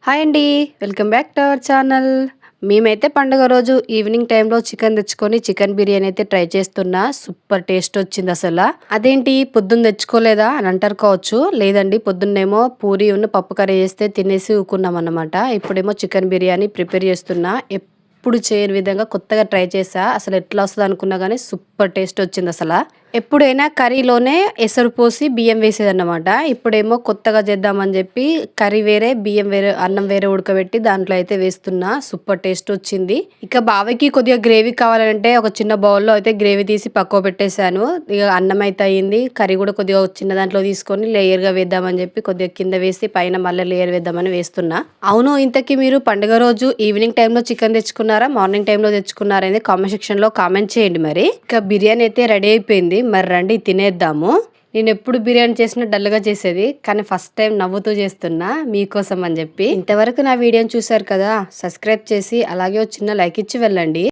Hi అండి. Welcome back to our channel. మేమైతే పండుగ రోజు ఈవినింగ్ టైంలో చికెన్ తెచ్చుకొని చికెన్ బిర్యానీ అయితే ట్రై చేస్తున్నా. సూపర్ టేస్ట్ వచ్చింది అసలు. అదేంటి పొద్దున్న తెచ్చుకోలేదా అని అంటారు కావచ్చు. లేదండి, పొద్దున్నేమో పూరి ఉన్న పప్పు కర్రీ చేస్తే తినేసి ఊకున్నాం అన్నమాట. ఇప్పుడేమో చికెన్ బిర్యానీ ప్రిపేర్ చేస్తున్నా. ఎప్పుడు చేయని విధంగా కొత్తగా ట్రై చేసా. అసలు ఎట్లా వస్తుంది అనుకున్నా కానీ సూపర్ టేస్ట్ వచ్చింది అసలు. ఎప్పుడైనా కర్రీలోనే ఎసరు పోసి బియ్యం వేసేదన్నమాట. ఇప్పుడేమో కొత్తగా చేద్దామని చెప్పి కర్రీ వేరే, బియ్యం వేరే, అన్నం వేరే ఉడకబెట్టి దాంట్లో అయితే వేస్తున్నా. సూపర్ టేస్ట్ వచ్చింది. ఇక బావకి కొద్దిగా గ్రేవీ కావాలంటే ఒక చిన్న బౌల్లో అయితే గ్రేవీ తీసి పక్కకు పెట్టేశాను. ఇక అన్నం అయితే అయ్యింది. కర్రీ కూడా కొద్దిగా చిన్న దాంట్లో తీసుకొని లేయర్గా వేద్దామని చెప్పి కొద్దిగా కింద వేసి పైన మళ్ళీ లేయర్ వేద్దామని వేస్తున్నా. అవును, ఇంతకీ మీరు పండుగ రోజు ఈవినింగ్ టైంలో చికెన్ తెచ్చుకున్నారా, మార్నింగ్ టైంలో తెచ్చుకున్నారా అనేది కామెంట్ సెక్షన్లో కామెంట్ చేయండి. మరి ఇక బిర్యానీ అయితే రెడీ అయిపోయింది. మరి రండి తినేద్దాము. నేను ఎప్పుడు బిర్యానీ చేసినా డల్గా చేసేది, కానీ ఫస్ట్ టైం నవ్వుతూ చేస్తున్నా మీకోసం అని చెప్పి. ఇంతవరకు నా వీడియోని చూసారు కదా, సబ్స్క్రైబ్ చేసి అలాగే చిన్న లైక్ ఇచ్చి వెళ్ళండి.